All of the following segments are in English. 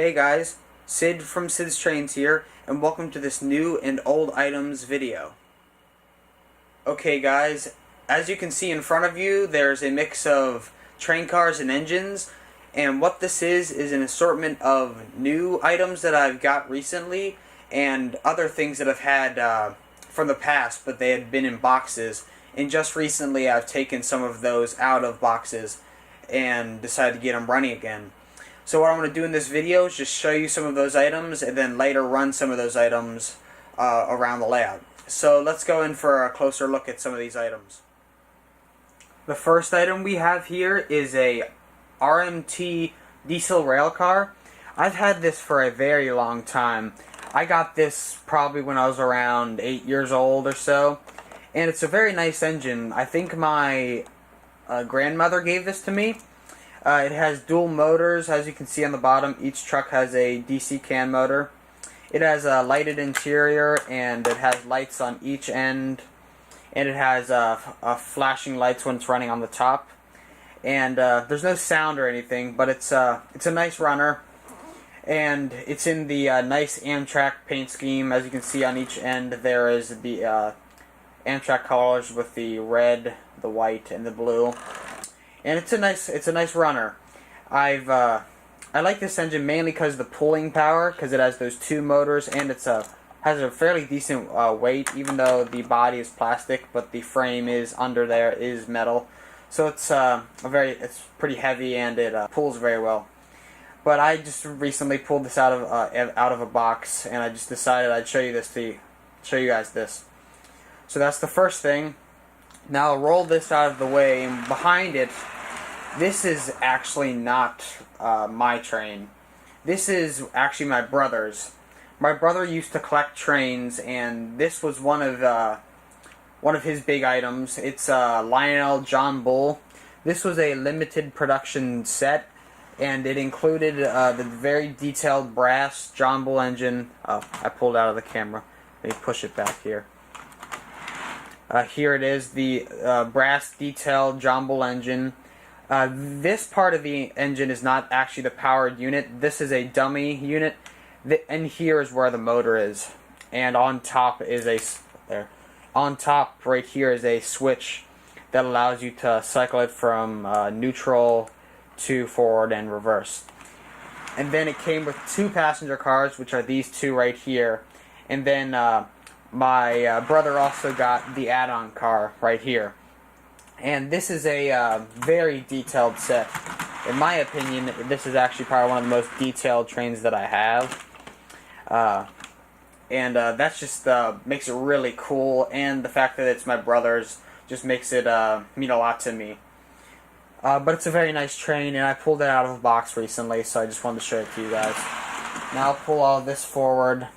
Hey guys, Sid from Sid's Trains here, and welcome to this new and old items video. Okay guys, as you can see in front of you, there's a mix of train cars and engines, and what this is an assortment of new items that I've got recently, and other things that I've had from the past, but they had been in boxes, and just recently I've taken some of those out of boxes, and decided to get them running again. So what I'm going to do in this video is just show you some of those items and then later run some of those items around the layout. So let's go in for a closer look at some of these items. The first item we have here is a RMT diesel rail car. I've had this for a very long time. I got this probably when I was around 8 years old or so. And it's a very nice engine. I think my grandmother gave this to me. It has dual motors, as you can see on the bottom. Each truck has a DC can motor. It has a lighted interior, and it has lights on each end, and it has flashing lights when it's running on the top. And there's no sound or anything, but it's a nice runner, and it's in the nice Amtrak paint scheme. As you can see on each end, there is the Amtrak colors with the red, the white, and the blue. And it's a nice runner. I like this engine mainly because of the pulling power, because it has those two motors, and has a fairly decent weight, even though the body is plastic, but the frame is under there is metal. So it's pretty heavy, and it pulls very well. But I just recently pulled this out of a box, and I just decided I'd show you guys this. So that's the first thing. Now I'll roll this out of the way, and behind it, this is actually not my train. This is actually my brother's. My brother used to collect trains, and this was one of his big items. It's Lionel John Bull. This was a limited production set, and it included the very detailed brass John Bull engine. I pulled out of the camera. Let me push it back here. Here it is, the brass detailed John Bull engine. This part of the engine is not actually the powered unit. This is a dummy unit, and here is where the motor is. And on top is on top right here is a switch that allows you to cycle it from neutral to forward and reverse. And then it came with two passenger cars, which are these two right here. And then my brother also got the add-on car right here. And this is a very detailed set. In my opinion, this is actually probably one of the most detailed trains that I have. And that's just makes it really cool. And the fact that it's my brother's just makes it mean a lot to me. But it's a very nice train, and I pulled it out of a box recently, so I just wanted to show it to you guys. Now I'll pull all this forward,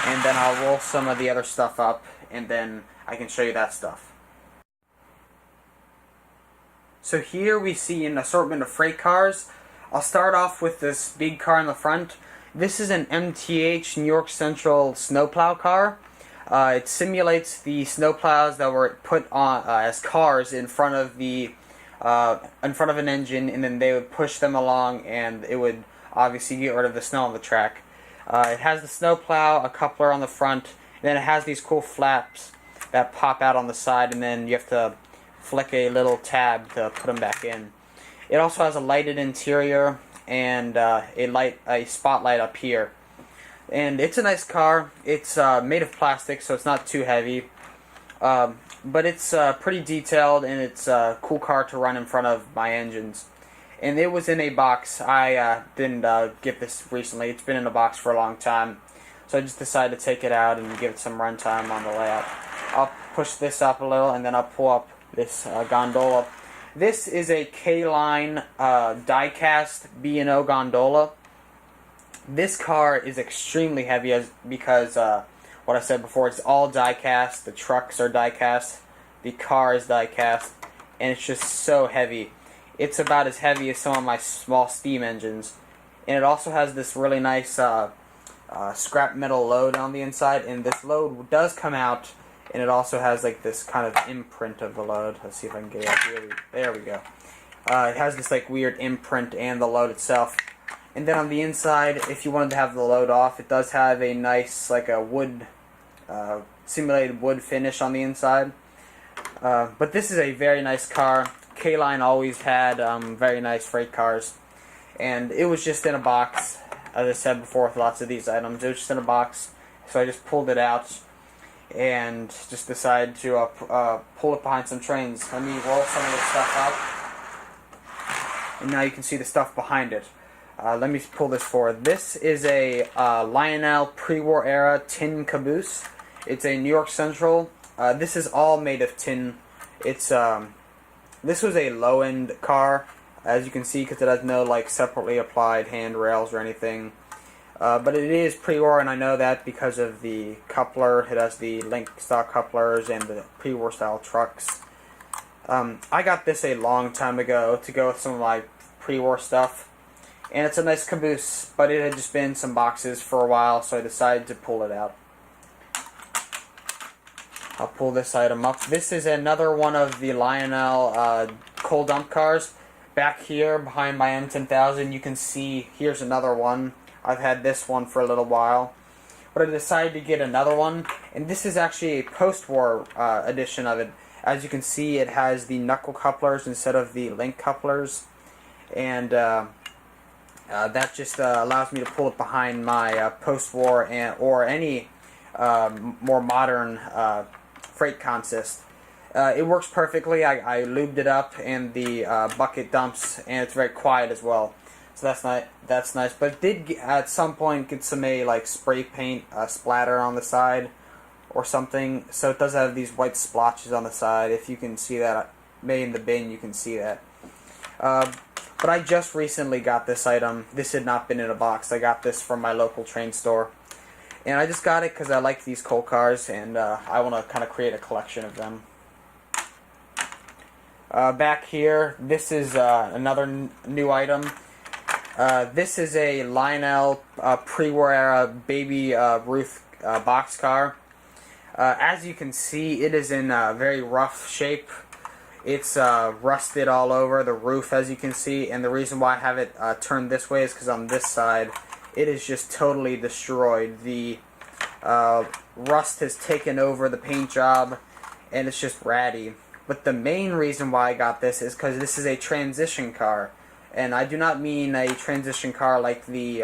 and then I'll roll some of the other stuff up, and then I can show you that stuff. So here we see an assortment of freight cars. I'll start off with this big car in the front. This is an MTH New York Central snowplow car. It simulates the snowplows that were put on as cars in front of an engine, and then they would push them along, and it would obviously get rid of the snow on the track. It has the snowplow, a coupler on the front, and then it has these cool flaps that pop out on the side, and then you have to flick a little tab to put them back in. It also has a lighted interior and a spotlight up here. And it's a nice car. It's made of plastic, so it's not too heavy. But it's pretty detailed, and it's a cool car to run in front of my engines. And it was in a box. I didn't get this recently. It's been in a box for a long time. So I just decided to take it out and give it some runtime on the layout. I'll push this up a little, and then I'll pull up this gondola. This is a K-Line die-cast B&O gondola. This car is extremely heavy because what I said before, it's all die-cast. The trucks are die-cast. The car is die-cast. And it's just so heavy. It's about as heavy as some of my small steam engines. And it also has this really nice scrap metal load on the inside. And this load does come out, and it also has like this kind of imprint of the load. Let's see if I can get it up here. There we go. It has this like weird imprint and the load itself. And then on the inside, if you wanted to have the load off, it does have a nice, like a wood, simulated wood finish on the inside. But this is a very nice car. K-Line always had very nice freight cars. And it was just in a box, as I said before with lots of these items. It was just in a box, so I just pulled it out and just decided to pull it behind some trains. Let me roll some of this stuff up. And now you can see the stuff behind it. Let me pull this forward. This is a Lionel pre-war era tin caboose. It's a New York Central. This is all made of tin. It's this was a low-end car, as you can see, because it has no like separately applied handrails or anything. But it is pre-war, and I know that because of the coupler. It has the Link stock couplers and the pre-war style trucks. I got this a long time ago to go with some of my pre-war stuff. And it's a nice caboose, but it had just been in some boxes for a while, so I decided to pull it out. I'll pull this item up. This is another one of the Lionel coal dump cars. Back here, behind my M10000, you can see, here's another one. I've had this one for a little while. But I decided to get another one, and this is actually a post-war edition of it. As you can see, it has the knuckle couplers instead of the link couplers. And that just allows me to pull it behind my post-war or any more modern freight consist. It works perfectly. I lubed it up, and the bucket dumps, and it's very quiet as well. So that's nice. But it did at some point get some like spray paint splatter on the side or something. So it does have these white splotches on the side. If you can see that, maybe in the bin you can see that. But I just recently got this item. This had not been in a box. I got this from my local train store. And I just got it because I like these coal cars, and I want to kind of create a collection of them. Back here, this is another new item. This is a Lionel pre-war era baby Ruth boxcar. As you can see, it is in very rough shape. It's rusted all over the roof, as you can see, and the reason why I have it turned this way is because on this side it is just totally destroyed. The rust has taken over the paint job, and it's just ratty. But the main reason why I got this is because this is a transition car, and I do not mean a transition car like the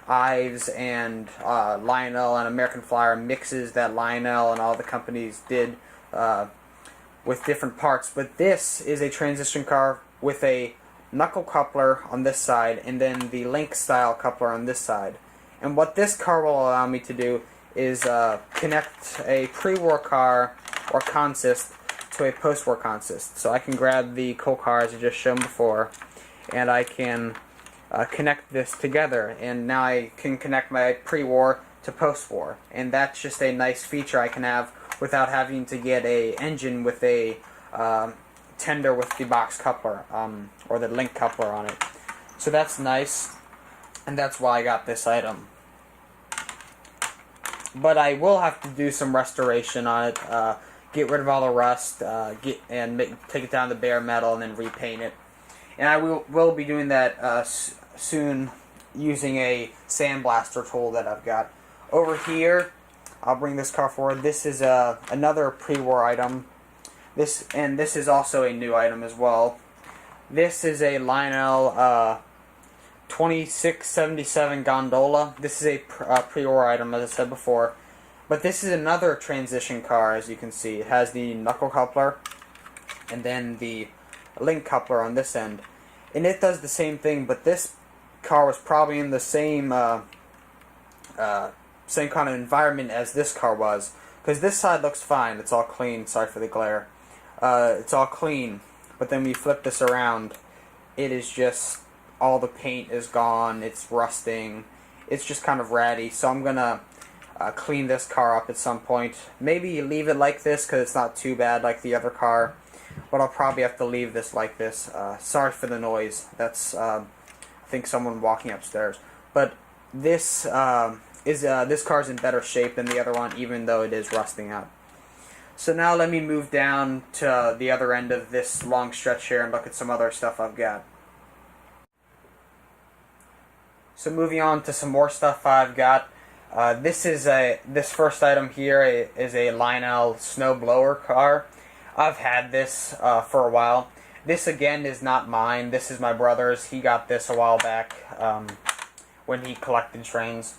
Ives and Lionel and American Flyer mixes that Lionel and all the companies did with different parts, but this is a transition car with a knuckle coupler on this side and then the link style coupler on this side. And what this car will allow me to do is connect a pre-war car or consist to a post-war consist. So I can grab the coal car as I just shown before, and I can connect this together, and now I can connect my pre-war to post-war, and that's just a nice feature I can have without having to get a engine with a tender with the box coupler or the link coupler on it. So that's nice, and that's why I got this item. But I will have to do some restoration on it, get rid of all the rust, take it down to bare metal, and then repaint it. And I will be doing that soon using a sandblaster tool that I've got. Over here, I'll bring this car forward. This is another pre-war item. This is also a new item as well. This is a Lionel 2677 gondola. This is a pre-war item, as I said before. But this is another transition car, as you can see. It has the knuckle coupler and then the link coupler on this end. And it does the same thing, but this car was probably in the same same kind of environment as this car was. Because this side looks fine. It's all clean. Sorry for the glare. It's all clean. But then when you flip this around, it is just, all the paint is gone. It's rusting. It's just kind of ratty. So I'm going to clean this car up at some point. Maybe leave it like this because it's not too bad like the other car. But I'll probably have to leave this like this. Sorry for the noise. That's, I think, someone walking upstairs. But this this car's in better shape than the other one, even though it is rusting out. So now let me move down to the other end of this long stretch here and look at some other stuff I've got. So moving on to some more stuff I've got. This first item here is a Lionel snowblower car. I've had this for a while. This again is not mine. This is my brother's. He got this a while back when he collected trains.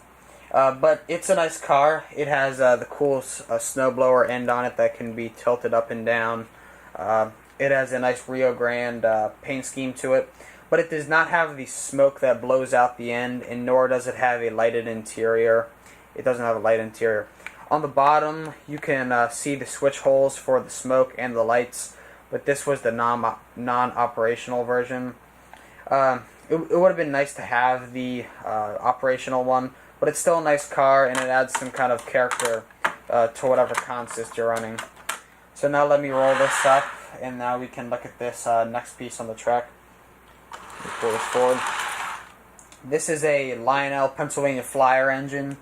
But it's a nice car. It has the cool snowblower end on it that can be tilted up and down. It has a nice Rio Grande paint scheme to it. But it does not have the smoke that blows out the end, and nor does it have a lighted interior. It doesn't have a light interior. On the bottom, you can see the switch holes for the smoke and the lights, but this was the non-operational version. It would have been nice to have the operational one, but it's still a nice car, and it adds some kind of character to whatever consist you're running. So now let me roll this up, and now we can look at this next piece on the track. Let me pull this forward. This is a Lionel Pennsylvania Flyer engine.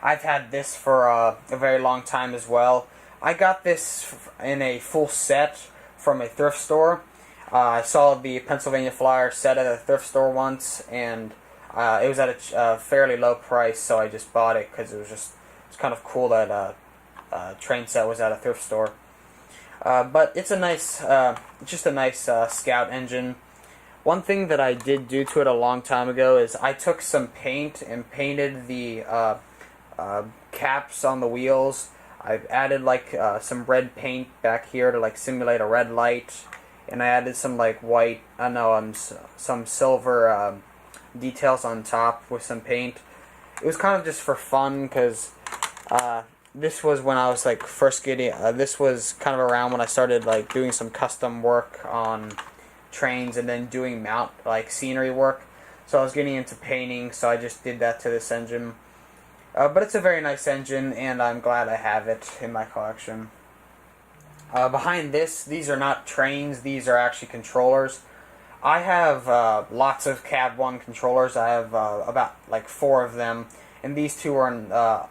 I've had this for a very long time as well. I got this in a full set from a thrift store. I saw the Pennsylvania Flyer set at a thrift store once, and it was at a fairly low price, so I just bought it because it's kind of cool that a train set was at a thrift store. But it's just a nice Scout engine. One thing that I did do to it a long time ago is I took some paint and painted the caps on the wheels. I've added some red paint back here to simulate a red light, and I added some white, some silver details on top with some paint. It was kind of just for fun because this was when I was first getting. This was kind of around when I started doing some custom work on trains and then doing mount scenery work. So I was getting into painting, so I just did that to this engine. But it's a very nice engine, and I'm glad I have it in my collection. Behind these are not trains, these are actually controllers. I have lots of Cab 1 controllers. I have about 4 of them, and these two are in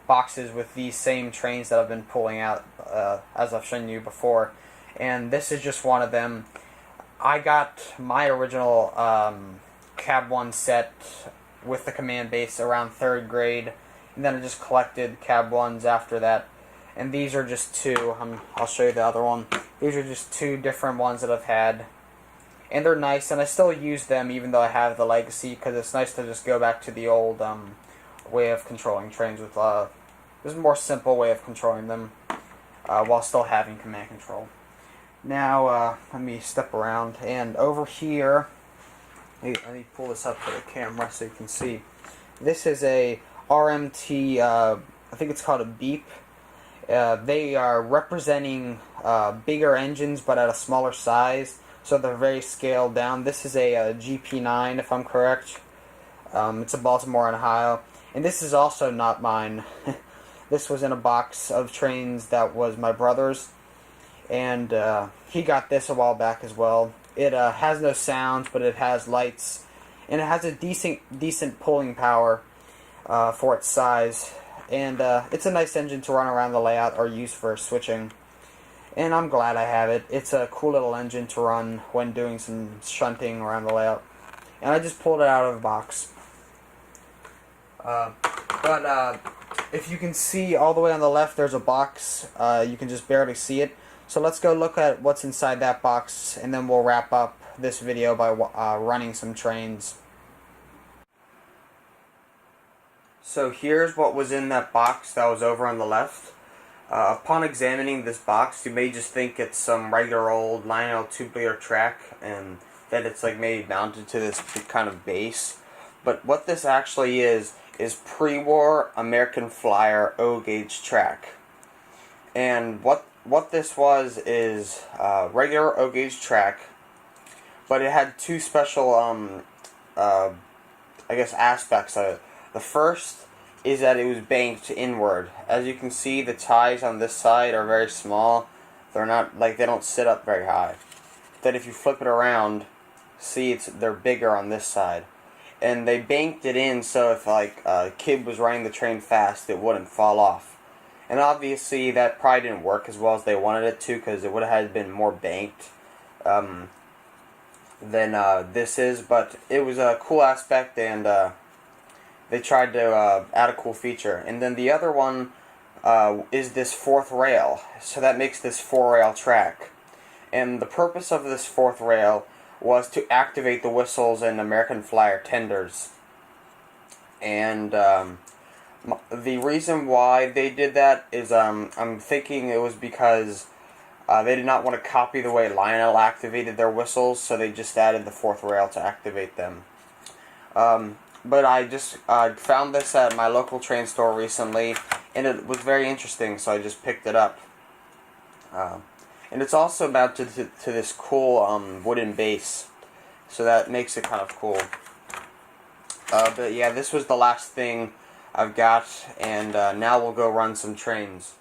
boxes with these same trains that I've been pulling out as I've shown you before. And this is just one of them. I got my original Cab 1 set with the command base around 3rd grade, and then I just collected Cab 1s after that. And these are just two. I'll show you the other one. These are just two different ones that I've had. And they're nice, and I still use them even though I have the Legacy, because it's nice to just go back to the old way of controlling trains with there's a more simple way of controlling them while still having command control. Now, let me step around, and over here, let me pull this up for the camera so you can see. This is a RMT, I think it's called a Beep. They are representing bigger engines, but at a smaller size, so they're very scaled down. This is a GP9, if I'm correct. It's a Baltimore and Ohio, and this is also not mine. This was in a box of trains that was my brother's, and he got this a while back as well. It has no sounds, but it has lights, and it has a decent pulling power for its size. And it's a nice engine to run around the layout or use for switching. And I'm glad I have it. It's a cool little engine to run when doing some shunting around the layout. And I just pulled it out of the box. But if you can see all the way on the left, there's a box. You can just barely see it. So let's go look at what's inside that box, and then we'll wrap up this video by running some trains. So here's what was in that box that was over on the left. Upon examining this box, you may just think it's some regular old Lionel tubular track, and that it's maybe mounted to this kind of base. But what this actually is pre-war American Flyer O-gauge track. And what this was is regular O-gauge track, but it had two special aspects of it. The first is that it was banked inward. As you can see, the ties on this side are very small. They're not they don't sit up very high. Then if you flip it around, see they're bigger on this side. And they banked it in so if a kid was running the train fast, it wouldn't fall off. And obviously that probably didn't work as well as they wanted it to, because it would have been more banked than this is. But it was a cool aspect, and they tried to add a cool feature. And then the other one is this fourth rail. So that makes this 4-rail track. And the purpose of this fourth rail was to activate the whistles in American Flyer tenders. And the reason why they did that is I'm thinking it was because they did not want to copy the way Lionel activated their whistles, so they just added the fourth rail to activate them. But I just found this at my local train store recently, and it was very interesting, so I just picked it up. And it's also mounted to this cool wooden base, so that makes it kind of cool. But yeah, this was the last thing I've got, and now we'll go run some trains.